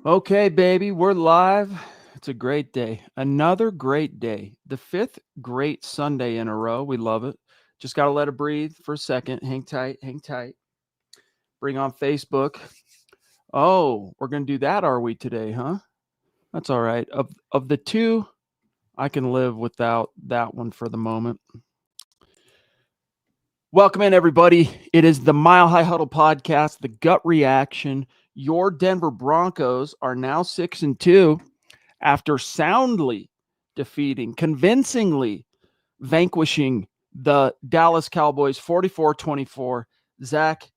Okay, baby, we're live. It's a great day. Another great day. The fifth great Sunday in a row. We love it. Just got to let it breathe for a second. Hang tight, hang tight. Bring on Facebook. Oh, we're going to do that, are we, today, huh? That's all right. Of the two, I can live without that one for the moment. Welcome in, everybody. It is the Mile High Huddle podcast, the gut reaction. Your Denver Broncos are now 6-2. After soundly defeating, convincingly vanquishing the Dallas Cowboys 44-24. Zach,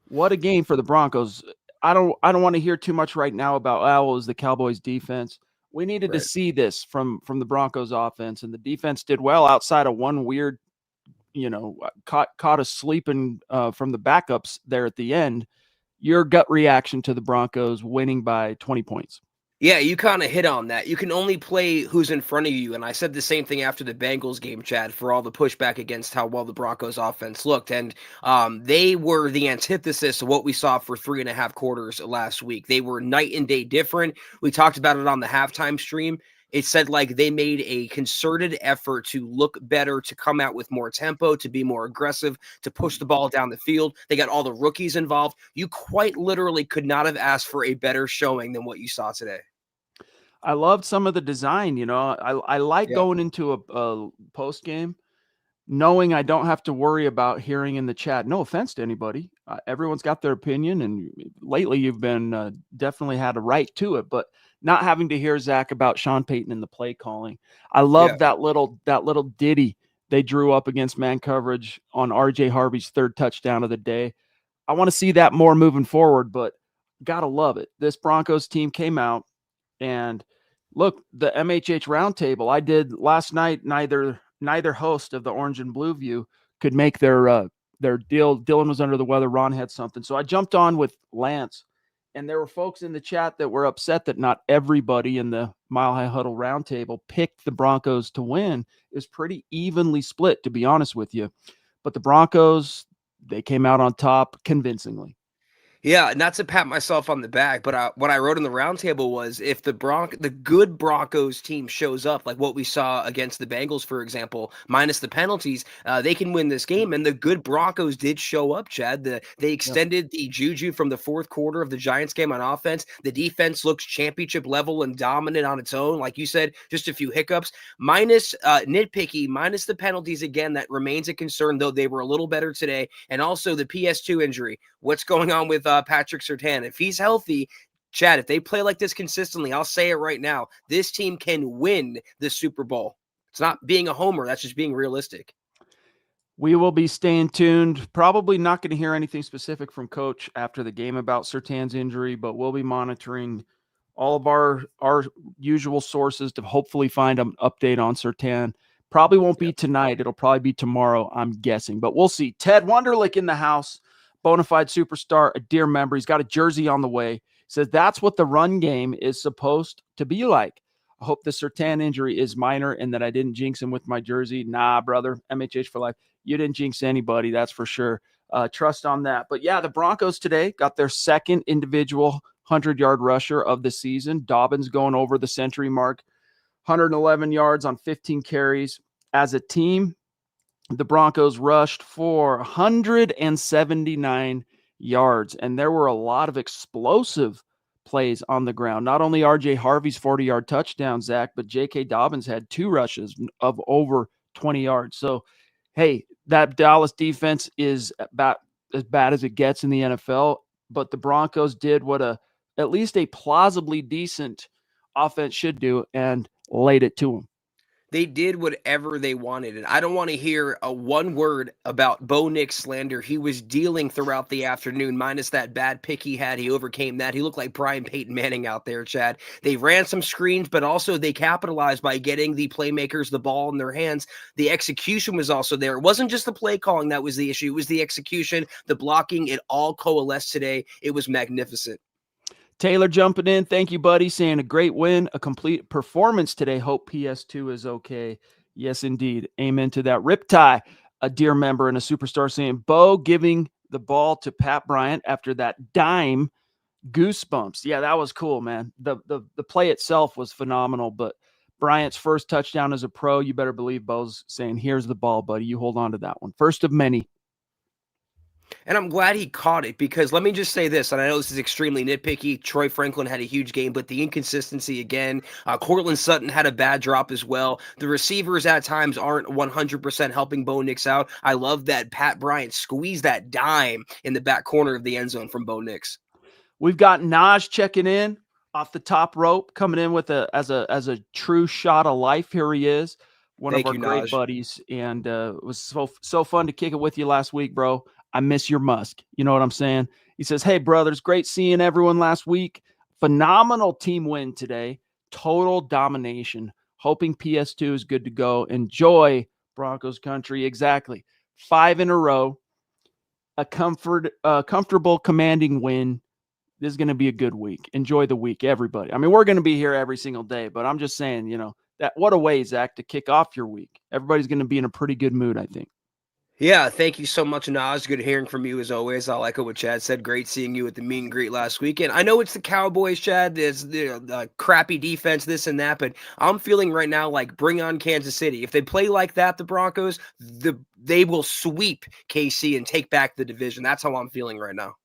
what a game for the Broncos. I don't want to hear too much right now about it was the Cowboys defense. We needed to Right. see this from the Broncos offense, and the defense did well outside of one weird, caught us sleeping from the backups there at the end. Your gut reaction to the Broncos winning by 20 points. Yeah, you kind of hit on that. You can only play who's in front of you. And I said the same thing after the Bengals game, Chad, for all the pushback against how well the Broncos offense looked. And they were the antithesis of what we saw for 3.5 quarters last week. They were night and day different. We talked about it on the halftime stream. It said like they made a concerted effort to look better, to come out with more tempo, to be more aggressive, to push the ball down the field. They got all the rookies involved. You quite literally could not have asked for a better showing than what you saw today. I loved some of the design. I like Yeah. going into a post game knowing I don't have to worry about hearing in the chat. No offense to anybody. Everyone's got their opinion, and lately you've been definitely had a right to it. But not having to hear Zach about Sean Payton and the play calling. I Yeah. love that little ditty they drew up against man coverage on RJ Harvey's third touchdown of the day. I want to see that more moving forward, but gotta love it. This Broncos team came out and look, the MHH roundtable I did last night. Neither host of the Orange and Blue View could make their deal. Dylan was under the weather. Ron had something, so I jumped on with Lance, and there were folks in the chat that were upset that not everybody in the Mile High Huddle roundtable picked the Broncos to win. It was pretty evenly split, to be honest with you, but the Broncos, they came out on top convincingly. Yeah, not to pat myself on the back, but what I wrote in the roundtable was if the good Broncos team shows up, like what we saw against the Bengals, for example, minus the penalties, they can win this game. And the good Broncos did show up, Chad. They Yep. extended the juju from the fourth quarter of the Giants game on offense. The defense looks championship level and dominant on its own. Like you said, just a few hiccups, minus nitpicky, minus the penalties again. That remains a concern, though they were a little better today. And also the PS2 injury. What's going on with Patrick Surtain? If he's healthy, Chad, if they play like this consistently, I'll say it right now, this team can win the Super Bowl. It's not being a homer. That's just being realistic. We will be staying tuned. Probably not going to hear anything specific from Coach after the game about Sertan's injury, but we'll be monitoring all of our usual sources to hopefully find an update on Sertan. Probably won't be Yep. tonight. It'll probably be tomorrow, I'm guessing, but we'll see. Ted Wunderlich in the house, bona fide superstar, a dear member. He's got a jersey on the way. Says that's what the run game is supposed to be like. I hope the Sertan injury is minor and that I didn't jinx him with my jersey. Nah, brother. MHH for life. You didn't jinx anybody, that's for sure. Trust on that. But yeah, the Broncos today got their second individual 100-yard rusher of the season. Dobbins going over the century mark, 111 yards on 15 carries. As a team, the Broncos rushed for 179 yards, and there were a lot of explosive plays on the ground. Not only RJ Harvey's 40-yard touchdown, Zach, but J.K. Dobbins had 2 rushes of over 20 yards. So, hey, that Dallas defense is about as bad as it gets in the NFL, but the Broncos did what at least a plausibly decent offense should do and laid it to them. They did whatever they wanted. And I don't want to hear a one word about Bo Nix slander. He was dealing throughout the afternoon, minus that bad pick he had. He overcame that. He looked like Brian Peyton Manning out there, Chad. They ran some screens, but also they capitalized by getting the playmakers the ball in their hands. The execution was also there. It wasn't just the play calling that was the issue. It was the execution, the blocking. It all coalesced today. It was magnificent. Taylor jumping in. Thank you, buddy. Saying a great win, a complete performance today. Hope PS2 is okay. Yes, indeed. Amen to that. Riptie, a dear member and a superstar, saying Bo giving the ball to Pat Bryant after that dime Goosebumps. Yeah, that was cool, man. The play itself was phenomenal, but Bryant's first touchdown as a pro, you better believe Bo's saying, here's the ball, buddy. You hold on to that one. First of many. And I'm glad he caught it because let me just say this, and I know this is extremely nitpicky. Troy Franklin had a huge game, but the inconsistency again. Cortland Sutton had a bad drop as well. The receivers at times aren't 100% helping Bo Nix out. I love that Pat Bryant squeezed that dime in the back corner of the end zone from Bo Nix. We've got Naj checking in off the top rope, coming in with as a true shot of life. Here he is, one Thank of our you, great Naj. buddies, and it was so fun to kick it with you last week, bro. I miss your musk. You know what I'm saying? He says, "Hey, brothers, great seeing everyone last week. Phenomenal team win today. Total domination. Hoping PS2 is good to go. Enjoy Broncos country. Exactly. 5 in a row. A comfortable, commanding win. This is going to be a good week. Enjoy the week, everybody. I mean, we're going to be here every single day, but I'm just saying, that what a way, Zach, to kick off your week. Everybody's going to be in a pretty good mood, I think." Yeah, thank you so much, Naj. Good hearing from you as always. I like what Chad said. Great seeing you at the meet and greet last weekend. I know it's the Cowboys, Chad. There's the crappy defense, this and that, but I'm feeling right now like bring on Kansas City. If they play like that, the Broncos, they will sweep KC and take back the division. That's how I'm feeling right now.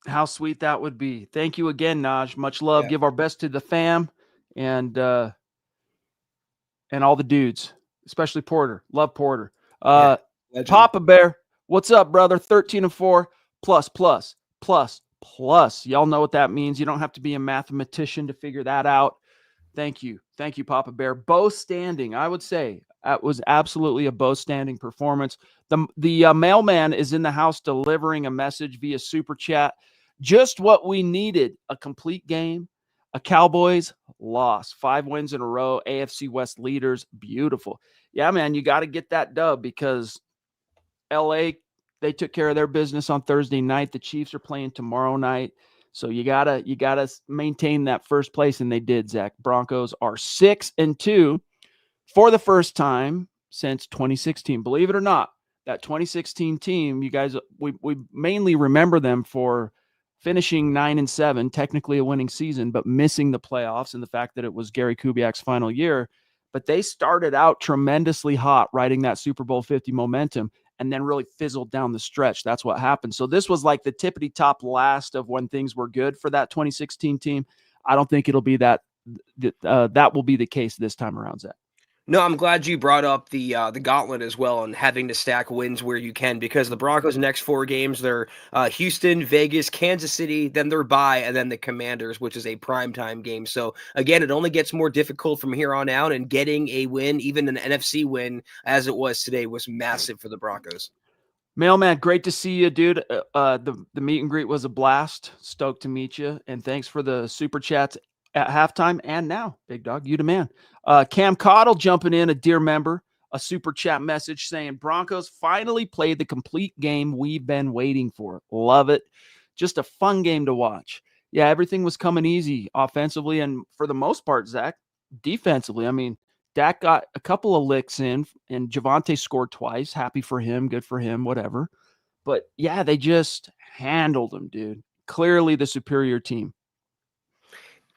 How sweet that would be. Thank you again, Naj. Much love. Yeah. Give our best to the fam and all the dudes, especially Porter. Love Porter. Legend. Papa Bear, what's up, brother? 13-4 plus. Y'all know what that means. You don't have to be a mathematician to figure that out. Thank you, Papa Bear. Bo standing, I would say that was absolutely a Bo standing performance. The mailman is in the house delivering a message via super chat. Just what we needed: a complete game. A Cowboys loss, 5 wins in a row. AFC West leaders, beautiful. Yeah, man, you got to get that dub because LA, they took care of their business on Thursday night. The Chiefs are playing tomorrow night. So you gotta maintain that first place, and they did, Zach. Broncos are 6-2 for the first time since 2016. Believe it or not, that 2016 team, you guys, we mainly remember them for finishing 9-7, technically a winning season, but missing the playoffs and the fact that it was Gary Kubiak's final year. But they started out tremendously hot, riding that Super Bowl 50 momentum, and then really fizzled down the stretch. That's what happened. So this was like the tippity top last of when things were good for that 2016 team. I don't think it'll be that will be the case this time around, Zach. No, I'm glad you brought up the gauntlet as well and having to stack wins where you can because the Broncos' next 4 games, they're Houston, Vegas, Kansas City, then they're bye, and then the Commanders, which is a primetime game. So, again, it only gets more difficult from here on out, and getting a win, even an NFC win, as it was today, was massive for the Broncos. Mailman, great to see you, dude. The meet and greet was a blast. Stoked to meet you, and thanks for the super chats at halftime and now, big dog, you the man. Cam Cottle jumping in, a dear member, a super chat message saying Broncos finally played the complete game we've been waiting for. Love it. Just a fun game to watch. Yeah, everything was coming easy offensively, and for the most part, Zach, defensively. I mean, Dak got a couple of licks in, and Javonte scored twice. Happy for him. Good for him, whatever. But, yeah, they just handled him, dude. Clearly the superior team.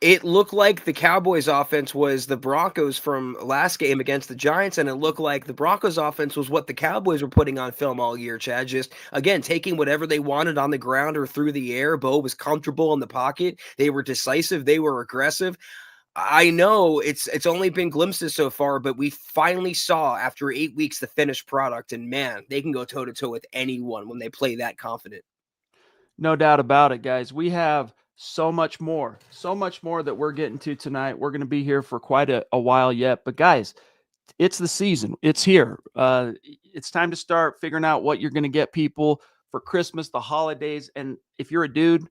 It looked like the Cowboys offense was the Broncos from last game against the Giants, and it looked like the Broncos offense was what the Cowboys were putting on film all year, Chad. Just, again, taking whatever they wanted on the ground or through the air. Bo was comfortable in the pocket. They were decisive. They were aggressive. I know it's only been glimpses so far, but we finally saw after 8 weeks the finished product, and man, they can go toe-to-toe with anyone when they play that confident. No doubt about it, guys. We have so much more that we're getting to tonight. We're going to be here for quite a while yet. But, guys, it's the season. It's here. It's time to start figuring out what you're going to get people for Christmas, the holidays. And if you're a dude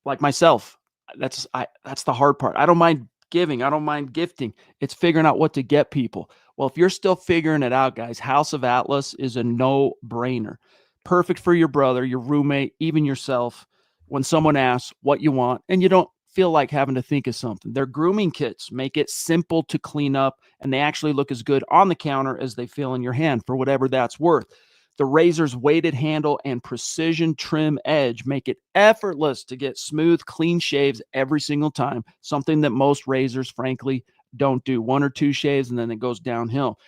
like myself, that's the hard part. I don't mind giving. I don't mind gifting. It's figuring out what to get people. Well, if you're still figuring it out, guys, House of Atlas is a no-brainer. Perfect for your brother, your roommate, even yourself. When someone asks what you want and you don't feel like having to think of something. Their grooming kits make it simple to clean up, and they actually look as good on the counter as they feel in your hand for whatever that's worth. The razor's weighted handle and precision trim edge make it effortless to get smooth, clean shaves every single time, something that most razors, frankly, don't do. One or two shaves, and then it goes downhill.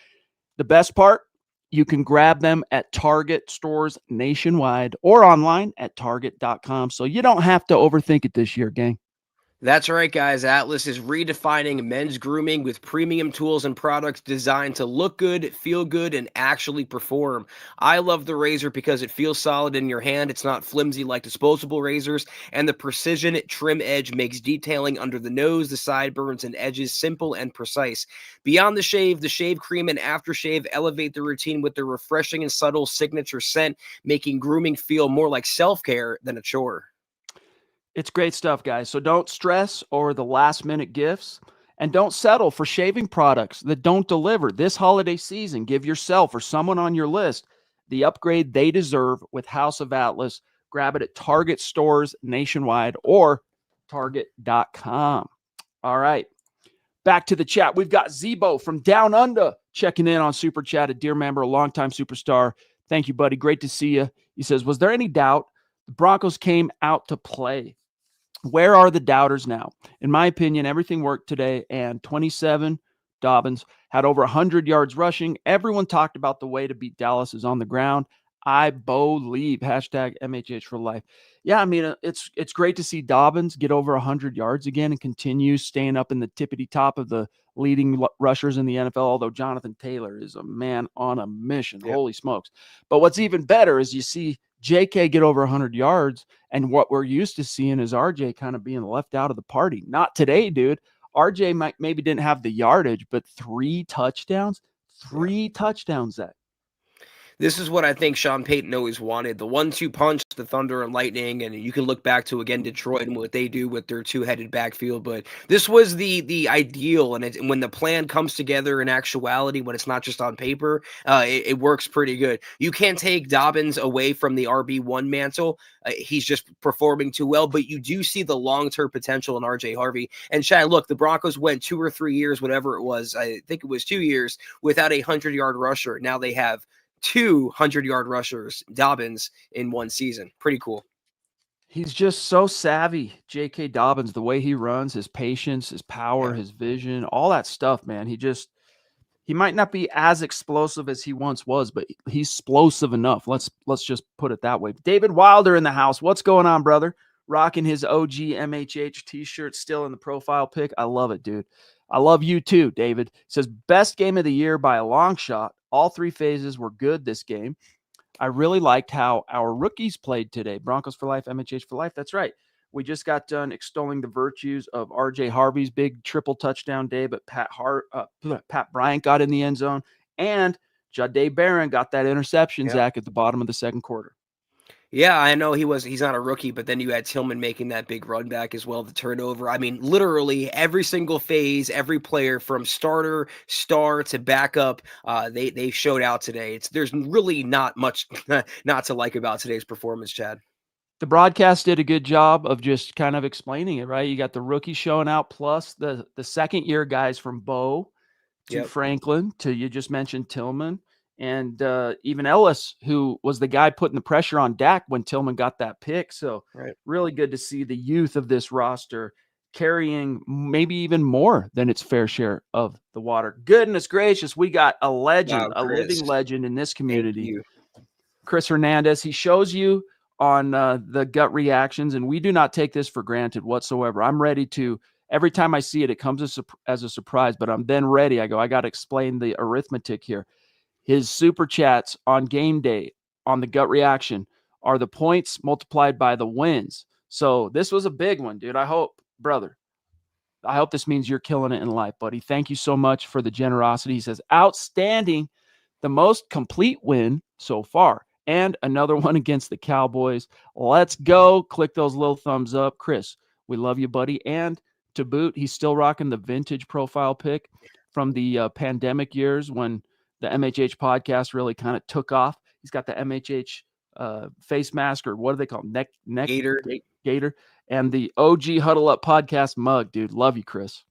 The best part, you can grab them at Target stores nationwide or online at target.com. So you don't have to overthink it this year, gang. That's right, guys. Atlas is redefining men's grooming with premium tools and products designed to look good, feel good, and actually perform. I love the razor because it feels solid in your hand. It's not flimsy like disposable razors, and the precision trim edge makes detailing under the nose, the sideburns, and edges simple and precise. Beyond the shave cream and aftershave elevate the routine with their refreshing and subtle signature scent, making grooming feel more like self-care than a chore. It's great stuff, guys. So don't stress over the last minute gifts and don't settle for shaving products that don't deliver. This holiday season, give yourself or someone on your list the upgrade they deserve with House of Atlas. Grab it at Target stores nationwide or target.com. All right. Back to the chat. We've got Zebo from Down Under checking in on Super Chat, a dear member, a longtime superstar. Thank you, buddy. Great to see you. He says, was there any doubt the Broncos came out to play? Where are the doubters now? In my opinion, everything worked today, and 27 Dobbins had over 100 yards rushing. Everyone talked about the way to beat Dallas is on the ground. I believe. Hashtag MHH for life. Yeah, I mean, it's great to see Dobbins get over 100 yards again and continue staying up in the tippity top of the leading rushers in the NFL, although Jonathan Taylor is a man on a mission. Yep. Holy smokes. But what's even better is you see JK get over 100 yards, and what we're used to seeing is RJ kind of being left out of the party. Not today, dude. RJ maybe didn't have the yardage, but 3 touchdowns. Three touchdowns, Zach. This is what I think Sean Payton always wanted. The 1-2 punch, the Thunder and Lightning, and you can look back to, again, Detroit and what they do with their two-headed backfield. But this was the ideal, and when the plan comes together in actuality, when it's not just on paper, it works pretty good. You can't take Dobbins away from the RB1 mantle. He's just performing too well, but you do see the long-term potential in RJ Harvey. And Chad, look, the Broncos went 2 or 3 years, whatever it was, I think it was 2 years, without a 100-yard rusher. Now they have 200-yard rushers, Dobbins, in one season. Pretty cool. He's just so savvy, J.K. Dobbins, the way he runs, his patience, his power, his vision, all that stuff, man. He might not be as explosive as he once was, but he's explosive enough. Let's just put it that way. David Wilder in the house. What's going on, brother? Rocking his OG MHH t-shirt still in the profile pic. I love it, dude. I love you too, David. Says best game of the year by a long shot. All 3 phases were good this game. I really liked how our rookies played today. Broncos for life, MHH for life. That's right. We just got done extolling the virtues of RJ Harvey's big triple touchdown day, but Pat Bryant got in the end zone, and Jahdae Barron got that interception, Zach, at the bottom of the second quarter. Yeah, I know he's not a rookie, but then you had Tillman making that big run back as well, the turnover. I mean, literally every single phase, every player from starter, star to backup, they showed out today. There's really not much not to like about today's performance, Chad. The broadcast did a good job of just kind of explaining it, right? You got the rookie showing out, plus the second year guys from Bo to Franklin to, you just mentioned, Tillman. And even Ellis, who was the guy putting the pressure on Dak when Tillman got that pick. So really good to see the youth of this roster carrying maybe even more than its fair share of the water. Goodness gracious, we got a legend, a living legend in this community. Chris Hernandez. He shows you on the gut reactions, and we do not take this for granted whatsoever. I'm ready to, every time I see it, it comes as a surprise, but I'm then ready. I got to explain the arithmetic here. His super chats on game day on the gut reaction are the points multiplied by the wins. So this was a big one, dude. I hope this means you're killing it in life, buddy. Thank you so much for the generosity. He says, outstanding, the most complete win so far, and another one against the Cowboys. Let's go. Click those little thumbs up. Chris, we love you, buddy. And to boot, he's still rocking the vintage profile pic from the pandemic years when the MHH podcast really kind of took off. He's got the MHH face mask, or what do they call them? Gator, and the OG Huddle Up podcast mug, dude. Love you, Chris.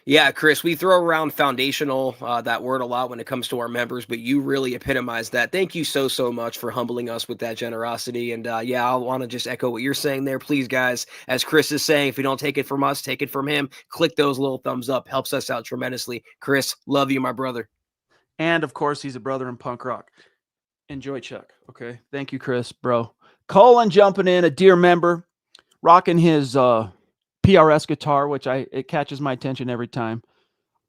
Yeah, Chris, we throw around foundational, that word a lot when it comes to our members, but you really epitomize that. Thank you so much for humbling us with that generosity. And yeah, I want to just echo what you're saying there. Please, guys, as Chris is saying, if you don't take it from us, take it from him. Click those little thumbs up. Helps us out tremendously. Chris, love you, my brother. And of course, he's a brother in punk rock. Enjoy, Chuck. Okay. Thank you, Chris, bro. Colin jumping in, a dear member, rocking his PRS guitar, which it catches my attention every time.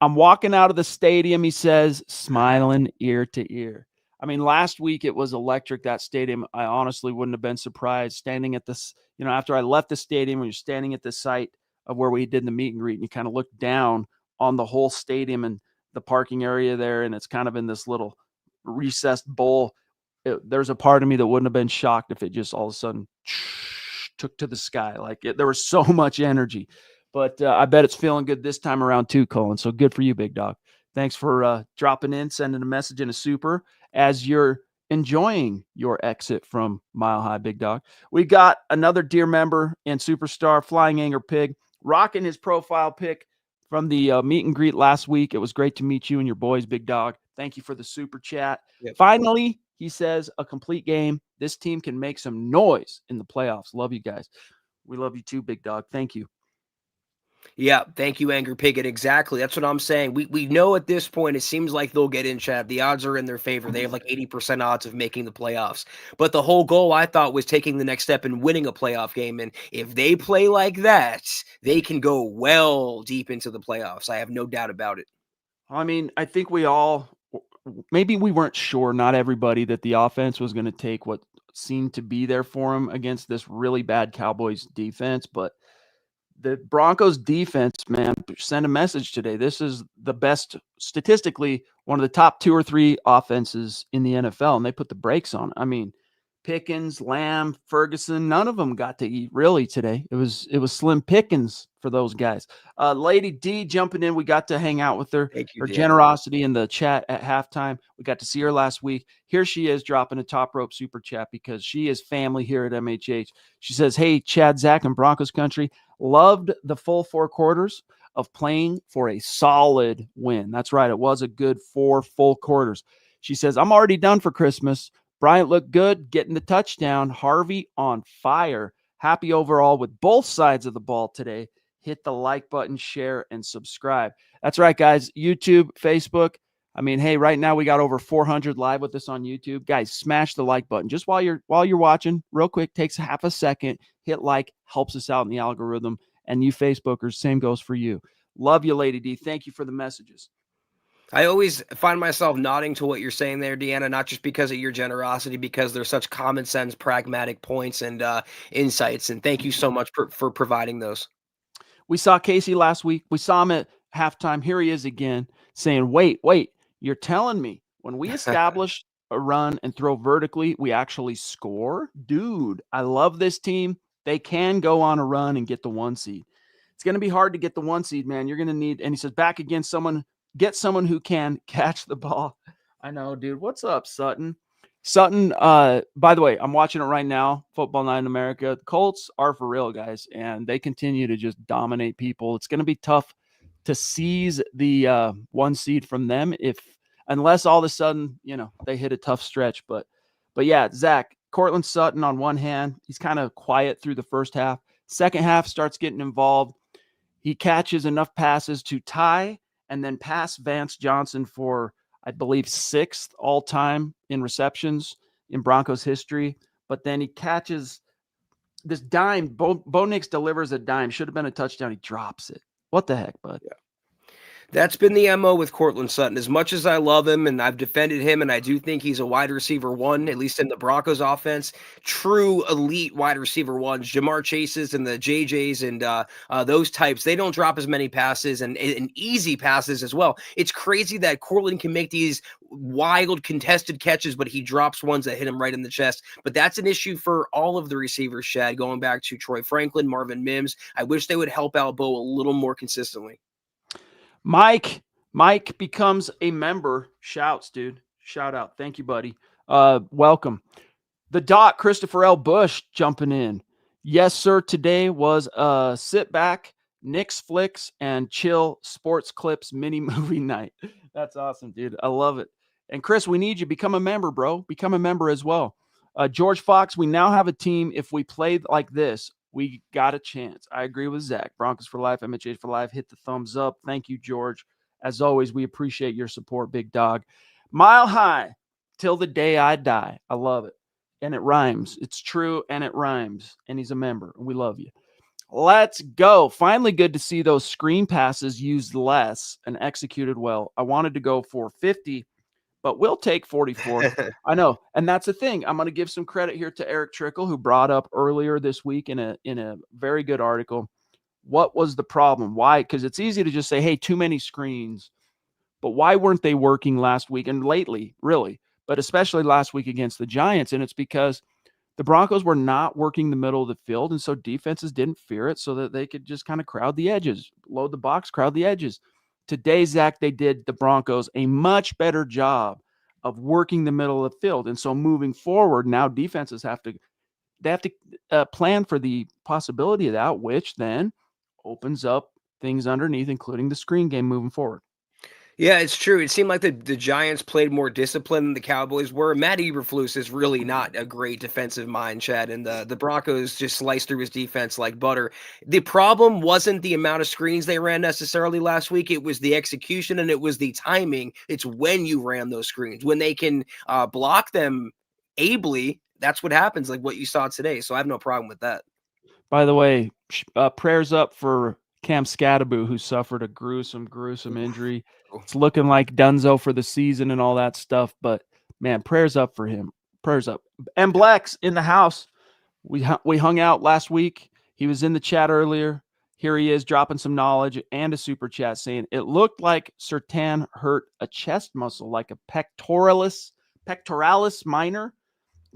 I'm walking out of the stadium, he says, smiling ear to ear. I mean, last week it was electric, that stadium. I honestly wouldn't have been surprised standing at this, after I left the stadium, when you're standing at the site of where we did the meet and greet, and you kind of look down on the whole stadium and the parking area there, and it's kind of in this little recessed bowl. There's a part of me that wouldn't have been shocked if it just all of a sudden took to the sky. There was so much energy. But I bet it's feeling good this time around too, Colin. So good for you, big dog. Thanks for dropping in, sending a message in a super as you're enjoying your exit from Mile High, big dog. We got another dear member and superstar, Flying Anger Pig, rocking his profile pic from the meet and greet last week. It was great to meet you and your boys, big dog. Thank you for the super chat. Yep. Finally, he says, a complete game. This team can make some noise in the playoffs. Love you guys. We love you too, big dog. Thank you. Yeah, thank you, Anger Piggott. Exactly. That's what I'm saying. We know at this point it seems like they'll get in, Chad. The odds are in their favor. They have like 80% odds of making the playoffs. But the whole goal, I thought, was taking the next step and winning a playoff game. And if they play like that, they can go well deep into the playoffs. I have no doubt about it. I mean, I think maybe we weren't sure, not everybody, that the offense was going to take what seemed to be there for them against this really bad Cowboys defense, but the Broncos defense, man, sent a message today. This is the best, statistically, one of the top 2 or 3 offenses in the NFL, and they put the brakes on it. I mean, Pickens, Lamb, Ferguson, none of them got to eat really today. It was slim pickings for those guys. Lady D jumping in. We got to hang out with her. Thank you, Her Dan. generosity in the chat at halftime. We got to see her last week. Here she is dropping a top rope super chat because she is family here at MHH. She says, hey, Chad, Zach, and Broncos country, loved the full 4 quarters of playing for a solid win. That's right. It was a good 4 full quarters. She says, I'm already done for Christmas. Bryant looked good, getting the touchdown. Harvey on fire. Happy overall with both sides of the ball today. Hit the like button, share, and subscribe. That's right, guys. YouTube, Facebook. I mean, hey, right now we got over 400 live with us on YouTube. Guys, smash the like button. Just while you're watching, real quick, takes half a second. Hit like, helps us out in the algorithm. And you Facebookers, same goes for you. Love you, Lady D. Thank you for the messages. I always find myself nodding to what you're saying there, Deanna, not just because of your generosity, because they're such common sense, pragmatic points and insights. And thank you so much for providing those. We saw Casey last week. We saw him at halftime. Here he is again saying, wait, you're telling me when we establish a run and throw vertically, we actually score? Dude, I love this team. They can go on a run and get the 1 seed. It's going to be hard to get the 1 seed, man. You're going to need, and he says, back against get someone who can catch the ball. I know, dude. What's up, Sutton? Sutton, by the way, I'm watching it right now, Football Night in America. The Colts are for real, guys, and they continue to just dominate people. It's going to be tough to seize the 1 seed from them unless all of a sudden, they hit a tough stretch. But yeah, Zach, Cortland Sutton on one hand, he's kind of quiet through the first half. Second half starts getting involved. He catches enough passes to tie and then pass Vance Johnson for, I believe, 6th all-time in receptions in Broncos history. But then he catches this dime. Bo Nix delivers a dime. Should have been a touchdown. He drops it. What the heck, bud? Yeah. That's been the MO with Cortland Sutton. As much as I love him and I've defended him, and I do think he's a wide receiver 1, at least in the Broncos offense, true elite wide receiver 1s, Jamar Chases and the JJs and those types, they don't drop as many passes and easy passes as well. It's crazy that Cortland can make these wild contested catches, but he drops ones that hit him right in the chest. But that's an issue for all of the receivers, Shad, going back to Troy Franklin, Marvin Mims. I wish they would help out Bo a little more consistently. Mike becomes a member. Shouts, dude. Shout out. Thank you, buddy. Welcome. The Doc, Christopher L. Bush jumping in. Yes, sir. Today was a sit back, Knicks Flicks and Chill Sports Clips mini movie night. That's awesome, dude. I love it. And Chris, we need you. Become a member, bro. Become a member as well. George Fox, we now have a team. If we played like this, we got a chance. I agree with Zach. Broncos for life, MHH for life. Hit the thumbs up. Thank you, George. As always, we appreciate your support, big dog. Mile high till the day I die. I love it. And it rhymes. It's true and it rhymes. And he's a member. We love you. Let's go. Finally, good to see those screen passes used less and executed well. I wanted to go for 50, but we'll take 44. I know. And that's the thing. I'm going to give some credit here to Eric Trickle, who brought up earlier this week in a very good article. What was the problem? Why? Because it's easy to just say, hey, too many screens. But why weren't they working last week and lately, really? But especially last week against the Giants. And it's because the Broncos were not working the middle of the field, and so defenses didn't fear it so that they could just kind of crowd the edges, load the box, crowd the edges. Today, Zach, they did the Broncos a much better job of working the middle of the field. And so moving forward, now defenses have to plan for the possibility of that, which then opens up things underneath, including the screen game moving forward. Yeah, it's true. It seemed like the Giants played more disciplined than the Cowboys were. Matt Eberflus is really not a great defensive mind, Chad, and the Broncos just sliced through his defense like butter. The problem wasn't the amount of screens they ran necessarily last week. It was the execution and it was the timing. It's when you ran those screens. When they can block them ably, that's what happens, like what you saw today. So I have no problem with that. By the way, prayers up for Cam Scadaboo, who suffered a gruesome injury. It's looking like Dunzo for the season and all that stuff. But, man, prayers up for him. Prayers up. And Blex in the house. We hung out last week. He was in the chat earlier. Here he is dropping some knowledge and a super chat saying it looked like Surtain hurt a chest muscle, like a pectoralis minor.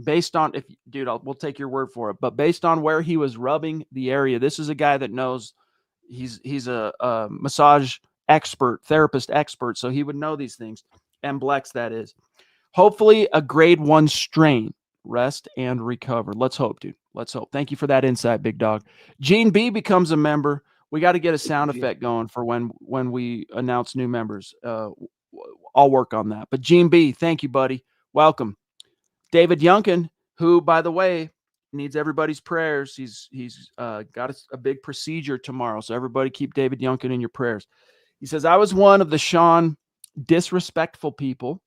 Based on, we'll take your word for it, but based on where he was rubbing the area, this is a guy that knows he's a massage expert, therapist expert, so he would know these things. And Blex, that is. Hopefully a grade 1 strain. Rest and recover. Let's hope, dude. Let's hope. Thank you for that insight, big dog. Gene B becomes a member. We got to get a sound effect going for when we announce new members. I'll work on that. But Gene B, thank you, buddy. Welcome. David Youngkin, who, by the way, needs everybody's prayers. He's got a big procedure tomorrow, so everybody keep David Youngkin in your prayers. He says, I was one of the Sean disrespectful people,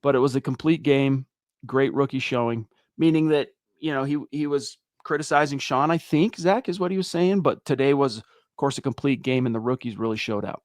but it was a complete game, great rookie showing, meaning that, he was criticizing Sean, I think, Zach, is what he was saying, but today was, of course, a complete game, and the rookies really showed out.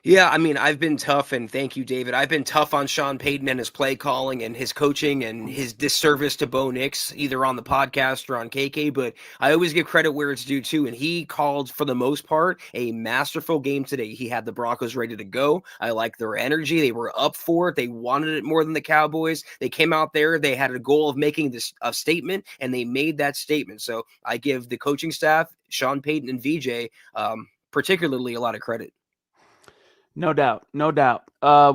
Yeah, I mean, I've been tough, and thank you, David. I've been tough on Sean Payton and his play calling and his coaching and his disservice to Bo Nix, either on the podcast or on KK, but I always give credit where it's due, too, and he called, for the most part, a masterful game today. He had the Broncos ready to go. I like their energy. They were up for it. They wanted it more than the Cowboys. They came out there. They had a goal of making this a statement, and they made that statement. So I give the coaching staff, Sean Payton and VJ, particularly a lot of credit. No doubt.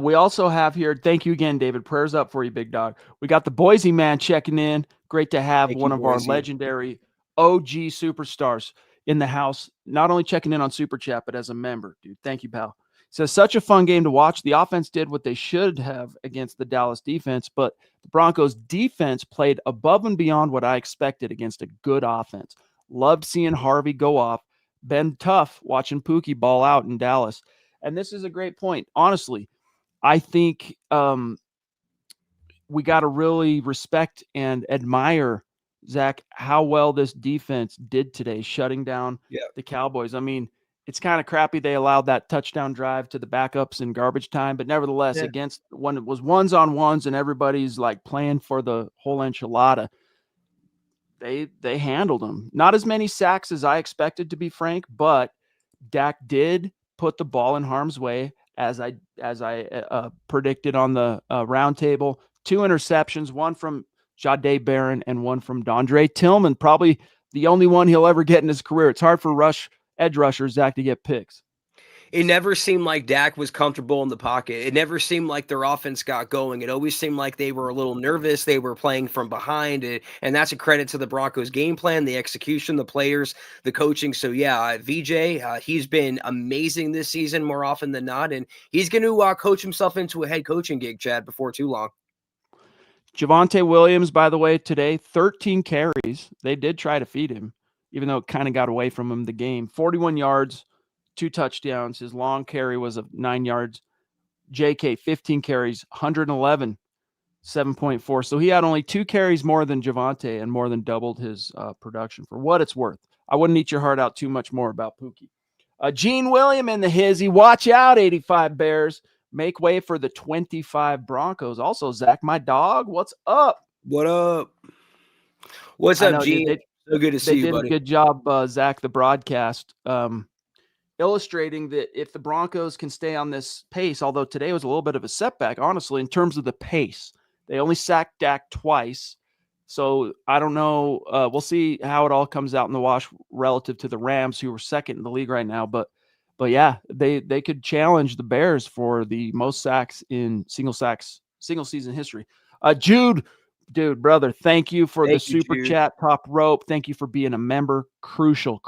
We also have here, thank you again, David. Prayers up for you, big dog. We got the Boise man checking in. Great to have one of our legendary OG superstars in the house, not only checking in on Super Chat, but as a member, dude. Thank you, pal. Says, such a fun game to watch. The offense did what they should have against the Dallas defense, but the Broncos defense played above and beyond what I expected against a good offense. Loved seeing Harvey go off. Been tough watching Pookie ball out in Dallas. And this is a great point. Honestly, I think we got to really respect and admire, Zach, how well this defense did today, shutting down the Cowboys. I mean, it's kind of crappy they allowed that touchdown drive to the backups in garbage time, but nevertheless, against when it was ones on ones and everybody's like playing for the whole enchilada, they handled them. Not as many sacks as I expected, to be frank, but Dak did put the ball in harm's way, as I predicted on the round table. 2 interceptions, one from Jahdae Barron and one from Dondre Tillman, probably the only one he'll ever get in his career. It's hard for edge rushers, Zach, to get picks. It never seemed like Dak was comfortable in the pocket. It never seemed like their offense got going. It always seemed like they were a little nervous. They were playing from behind, and that's a credit to the Broncos' game plan, the execution, the players, the coaching. So yeah, VJ, he's been amazing this season more often than not, and he's going to coach himself into a head coaching gig, Chad, before too long. Javonte Williams, by the way, today, 13 carries. They did try to feed him, even though it kind of got away from him the game. 41 yards, 2 touchdowns. His long carry was of 9 yards. JK, 15 carries, 111, 7.4. So he had only 2 carries more than Javonte and more than doubled his production for what it's worth. I wouldn't eat your heart out too much more about Pookie. Gene William in the hizzy. Watch out, 85 Bears. Make way for the 25 Broncos. Also, Zach, my dog, what's up? What up? What's up, Gene? So good to see you, buddy. They did a good job, Zach, the broadcast, illustrating that if the Broncos can stay on this pace, although today was a little bit of a setback, honestly, in terms of the pace. They only sacked Dak twice. So I don't know. We'll see how it all comes out in the wash relative to the Rams, who are second in the league right now. But yeah, they could challenge the Bears for the most sacks in single season history. Jude, dude, brother, thank you for the super chat, top rope. Thank you for being a member. Crucial.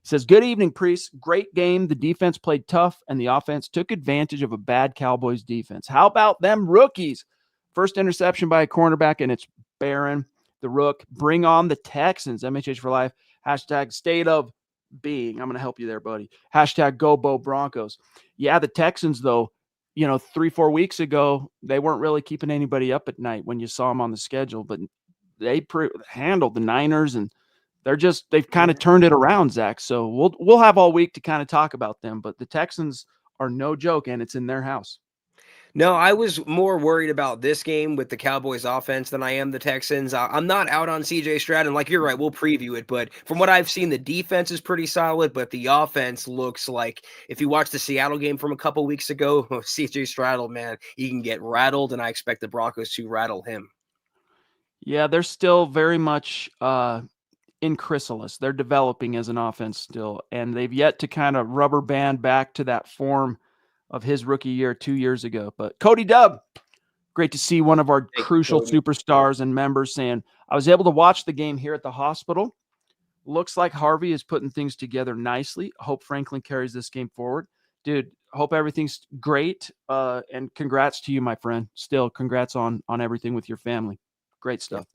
Says, good evening, Priest. Great game. The defense played tough, and the offense took advantage of a bad Cowboys defense. How about them rookies? First interception by a cornerback, and it's Barron, the rook. Bring on the Texans. MHH for life. Hashtag state of being. I'm going to help you there, buddy. Hashtag go Bo Broncos. Yeah, the Texans, though, 3-4 weeks ago, they weren't really keeping anybody up at night when you saw them on the schedule, but they handled the Niners, and they've kind of turned it around, Zach. So we'll have all week to kind of talk about them, but the Texans are no joke, and it's in their house. No, I was more worried about this game with the Cowboys offense than I am the Texans. I'm not out on CJ Stroud, and like you're right, we'll preview it. But from what I've seen, the defense is pretty solid, but the offense looks like, if you watch the Seattle game from a couple weeks ago, CJ Stroud, man, he can get rattled, and I expect the Broncos to rattle him. Yeah, they're still very much in chrysalis. They're developing as an offense still, and they've yet to kind of rubber band back to that form of his rookie year 2 years ago. But Cody Dub, great to see one of our crucial superstars and members saying, I was able to watch the game here at the hospital. Looks like Harvey is putting things together nicely. Hope Franklin carries this game forward. Dude, hope everything's great. And congrats to you, my friend. Still, congrats on everything with your family. Great stuff.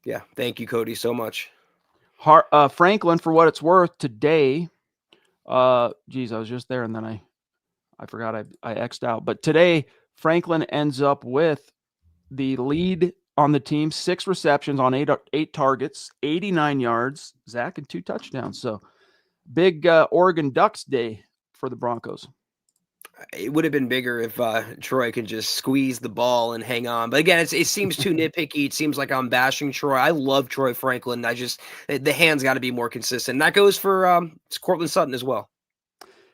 Yeah, thank you, Cody, so much. Franklin, for what it's worth, today, I was just there and then I forgot I X'd out. But today, Franklin ends up with the lead on the team, 6 receptions on 8 targets, 89 yards, Zach, and 2 touchdowns. So big Oregon Ducks day for the Broncos. It would have been bigger if Troy could just squeeze the ball and hang on. But again, it seems too nitpicky. It seems like I'm bashing Troy. I love Troy Franklin. The hands got to be more consistent. And that goes for Cortland Sutton as well.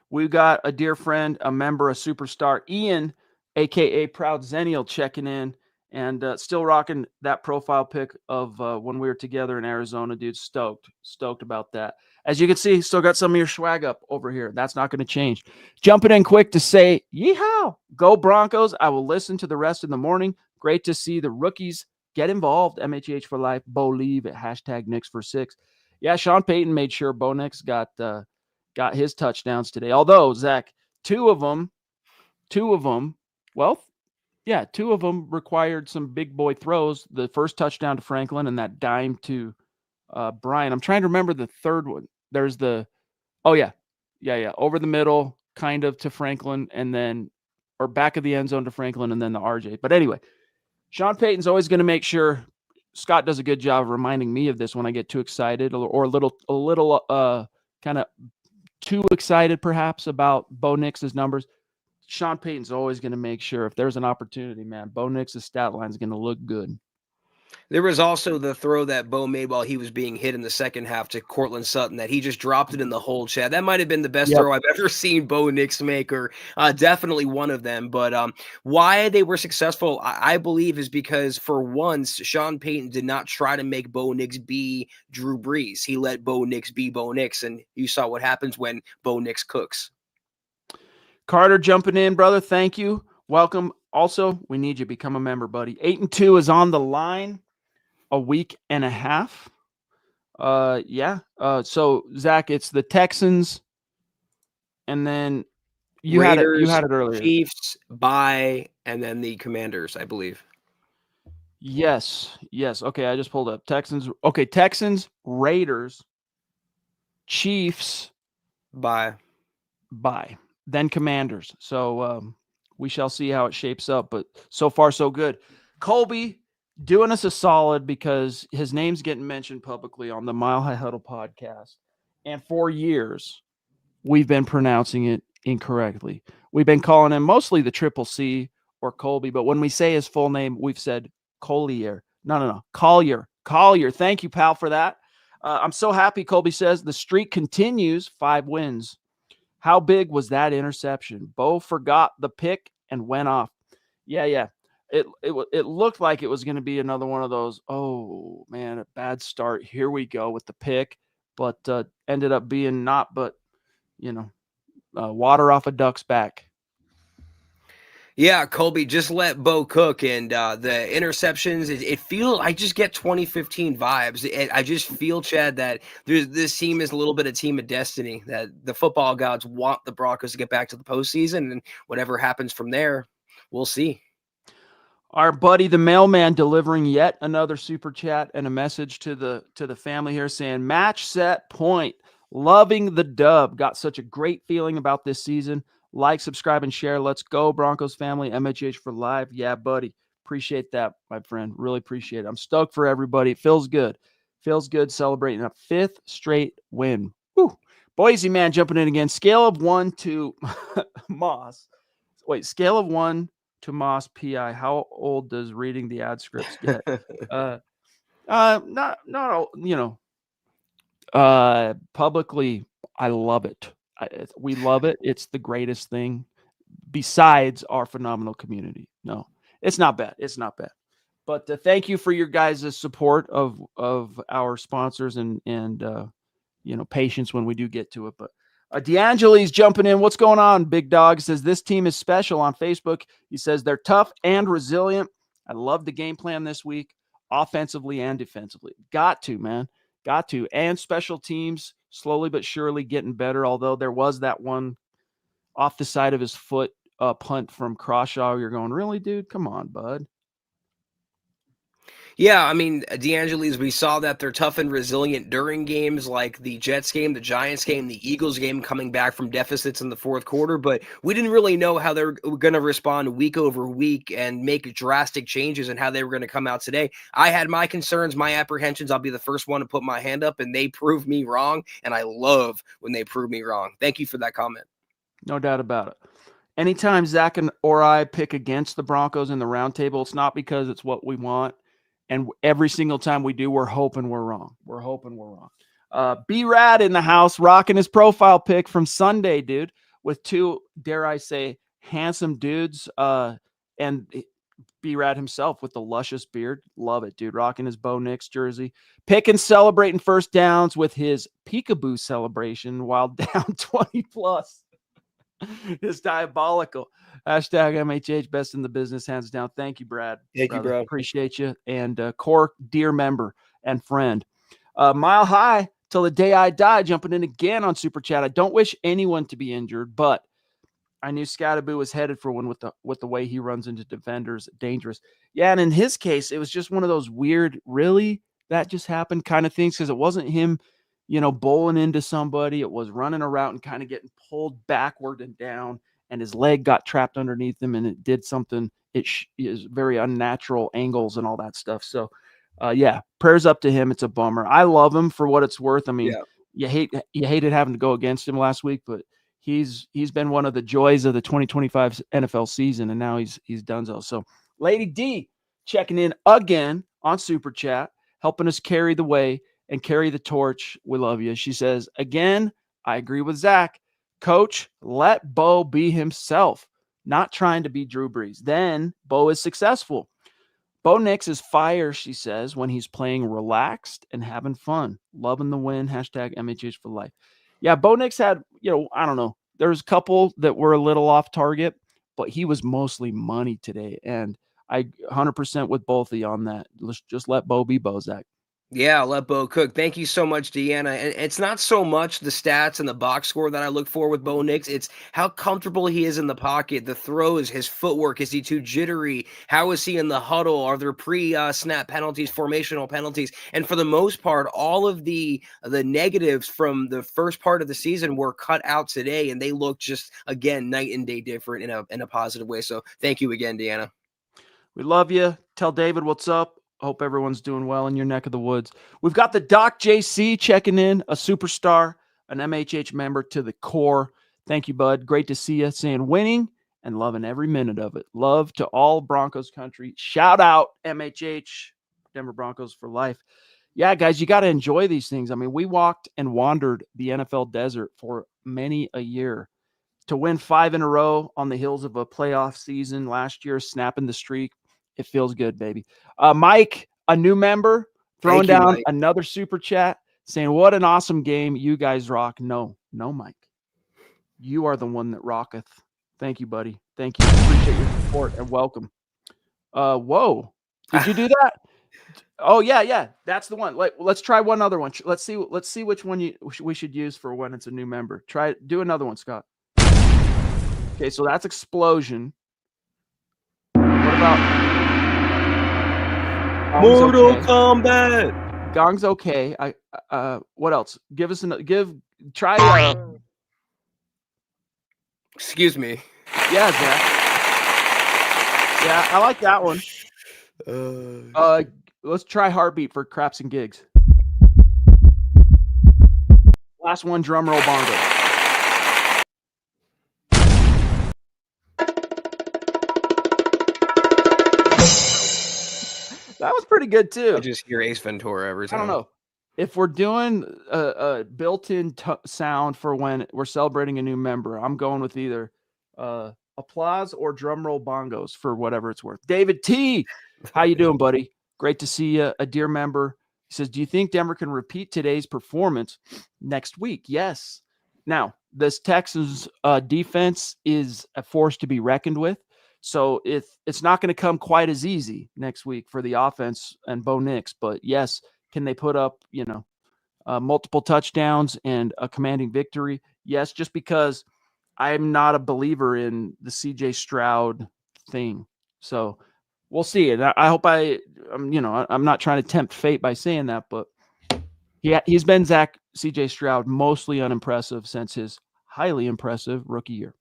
We've got a dear friend, a member, a superstar, Ian, a.k.a. Proud Zennial, checking in and still rocking that profile pic of when we were together in Arizona, dude. Stoked about that. As you can see, still got some of your swag up over here. That's not going to change. Jumping in quick to say, yeehaw, go Broncos. I will listen to the rest in the morning. Great to see the rookies get involved. MHH for life. Bo Leave at hashtag Knicks for 6. Yeah, Sean Payton made sure Bo Nix got his touchdowns today. Although, Zach, two of them required some big boy throws. The first touchdown to Franklin and that dime to Brian. I'm trying to remember the third one. There's over the middle, kind of to Franklin, and then, or back of the end zone to Franklin, and then the RJ. But anyway, Sean Payton's always going to make sure. Scott does a good job of reminding me of this when I get too excited or a little kind of too excited perhaps about Bo Nix's numbers. Sean Payton's always going to make sure if there's an opportunity, man, Bo Nix's stat line is going to look good. There was also the throw that Bo made while he was being hit in the second half to Cortland Sutton that he just dropped it in the hole, Chad. That might have been the best throw I've ever seen Bo Nix make, or definitely one of them. But why they were successful, I believe, is because for once, Sean Payton did not try to make Bo Nix be Drew Brees. He let Bo Nix be Bo Nix, and you saw what happens when Bo Nix cooks. Carter jumping in, brother. Thank you. Welcome. Also, we need you. Become a member, buddy. 8-2 is on the line. A week and a half. Yeah. So Zach, it's the Texans, and then you Raiders, had it earlier. Chiefs, bye, and then the Commanders, I believe. Yes. Okay, I just pulled up Texans. Okay, Texans, Raiders, Chiefs, Bye. then Commanders. So we shall see how it shapes up. But so far, so good. Colby doing us a solid because his name's getting mentioned publicly on the Mile High Huddle podcast, and for years we've been pronouncing it incorrectly. We've been calling him mostly the Triple C or Colby, but when we say his full name, we've said Collier. No. Collier. Thank you, pal, for that. I'm so happy. Colby says the streak continues, 5 wins. How big was that interception? Bo forgot the pick and went off. Yeah. It looked like it was going to be another one of those, oh, man, a bad start. Here we go with the pick, but ended up being not, but, water off a duck's back. Yeah, Colby, just let Bo cook. And the interceptions, I just get 2015 vibes. I just feel, Chad, that this team is a little bit a team of destiny, that the football gods want the Broncos to get back to the postseason, and whatever happens from there, we'll see. Our buddy, the mailman, delivering yet another super chat and a message to the family here saying, match set point, loving the dub. Got such a great feeling about this season. Like, subscribe, and share. Let's go, Broncos family. MHH for life. Yeah, buddy. Appreciate that, my friend. Really appreciate it. I'm stoked for everybody. It feels good. Feels good celebrating a 5th straight win. Whew. Boise man jumping in again. Scale of 1 to Moss. Wait, scale of 1 to Moss PI. How old does reading the ad scripts get? Publicly, I love it. We love it. It's the greatest thing besides our phenomenal community. No, it's not bad. But thank you for your guys' support of our sponsors and patience when we do get to it. But D'Angeli's jumping in. What's going on, big dog? Says this team is special on Facebook. He says they're tough and resilient. I love the game plan this week, offensively and defensively. Got to, man. Got to. And special teams slowly but surely getting better, although there was that one off the side of his foot punt from Crawshaw. You're going, really, dude? Come on, bud. Yeah, I mean, D'Angeli's, we saw that they're tough and resilient during games like the Jets game, the Giants game, the Eagles game, coming back from deficits in the fourth quarter, but we didn't really know how they're going to respond week over week and make drastic changes and how they were going to come out today. I had my concerns, my apprehensions. I'll be the first one to put my hand up, and they proved me wrong, and I love when they prove me wrong. Thank you for that comment. No doubt about it. Anytime Zach or I pick against the Broncos in the roundtable, it's not because it's what we want. And every single time we do, we're hoping we're wrong. B-Rad in the house, rocking his profile pic from Sunday, dude, with 2, dare I say, handsome dudes. And B-Rad himself with the luscious beard. Love it, dude. Rocking his Bo Nix jersey. Picking, celebrating first downs with his peekaboo celebration while down 20 plus. It's diabolical. Hashtag MHH, best in the business, hands down. Thank you, Brad. Thank you, bro. Appreciate you. And core dear member and friend. Mile High till the day I die, jumping in again on Super Chat. I don't wish anyone to be injured, but I knew Scattaboo was headed for one with the way he runs into defenders. Dangerous. Yeah, and in his case, it was just one of those weird, really, that just happened kind of things, because it wasn't him bowling into somebody. It was running a route and kind of getting pulled backward and down, and his leg got trapped underneath him, and it did something. It is very unnatural angles and all that stuff. So, yeah, prayers up to him. It's a bummer. I love him for what it's worth. I mean, you hated having to go against him last week, but he's been one of the joys of the 2025 NFL season, and now he's done so. So, Lady D checking in again on Super Chat, helping us carry the way and carry the torch. We love you. She says, again, I agree with Zach. Coach, let Bo be himself, not trying to be Drew Brees. Then Bo is successful. Bo Nix is fire, she says, when he's playing relaxed and having fun. Loving the win. Hashtag MHH for life. Yeah, Bo Nix had, I don't know, There's a couple that were a little off target, but he was mostly money today. And I 100% with both of you on that. Let's just let Bo be Bo, Zach. Yeah, I'll let Bo cook. Thank you so much, Deanna. And it's not so much the stats and the box score that I look for with Bo Nix. It's how comfortable he is in the pocket, the throws, his footwork. Is he too jittery? How is he in the huddle? Are there pre-snap penalties, formational penalties? And for the most part, all of the negatives from the first part of the season were cut out today, and they look just again night and day different in a positive way. So thank you again, Deanna. We love you. Tell David what's up. Hope everyone's doing well in your neck of the woods. We've got the Doc JC checking in, a superstar, an MHH member to the core. Thank you, bud. Great to see you. Saying winning and loving every minute of it. Love to all Broncos country. Shout out MHH, Denver Broncos for life. Yeah, guys, you got to enjoy these things. I mean, we walked and wandered the NFL desert for many a year. To win 5 in a row on the heels of a playoff season last year, snapping the streak, it feels good, baby. Mike, a new member, throwing down another super chat, saying, what an awesome game. You guys rock. No, Mike. You are the one that rocketh. Thank you, buddy. Thank you. Appreciate your support and welcome. Whoa. Did you do that? Oh, yeah. That's the one. Let's try one other one. Let's see which one we should use for when it's a new member. Do another one, Scott. Okay, so that's explosion. What about Mortal Kombat? Gong's okay. What else? Try. Excuse me. Yeah, Zach. Yeah, I like that one. Let's try heartbeat for craps and gigs. Last one, drum roll bongo. That was pretty good too. I just hear Ace Ventura every time. I don't know. If we're doing a built-in sound for when we're celebrating a new member, I'm going with either applause or drum roll bongos for whatever it's worth. David T, how you doing, buddy? Great to see you, a dear member. He says, do you think Denver can repeat today's performance next week? Yes. Now, this Texans defense is a force to be reckoned with. So it's not going to come quite as easy next week for the offense and Bo Nix. But yes, can they put up, multiple touchdowns and a commanding victory? Yes, just because I'm not a believer in the CJ Stroud thing. So we'll see. And I hope I'm not trying to tempt fate by saying that, but he's been CJ Stroud mostly unimpressive since his highly impressive rookie year.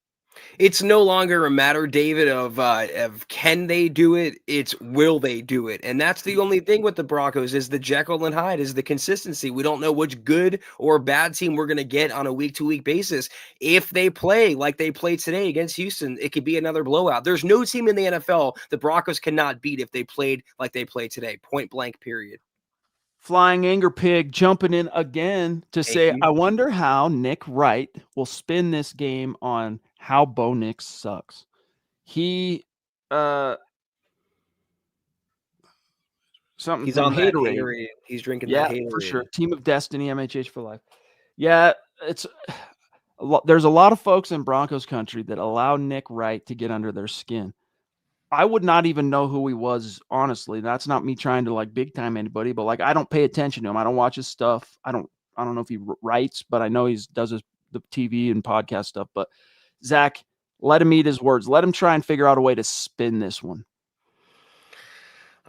It's no longer a matter, David, of can they do it? It's will they do it? And that's the only thing with the Broncos is the Jekyll and Hyde, is the consistency. We don't know which good or bad team we're going to get on a week-to-week basis. If they play like they played today against Houston, it could be another blowout. There's no team in the NFL the Broncos cannot beat if they played like they played today, point blank, period. Flying Anger Pig jumping in again to say, I wonder how Nick Wright will spin this game on how Bo Nix sucks. He he's on that haterade. He's drinking that haterade. For sure. Team of Destiny, MHH for life. Yeah, there's a lot of folks in Broncos country that allow Nick Wright to get under their skin. I would not even know who he was, honestly. That's not me trying to big time anybody, but I don't pay attention to him. I don't watch his stuff. I don't know if he writes, but I know he does the TV and podcast stuff. But Zach, let him eat his words. Let him try and figure out a way to spin this one.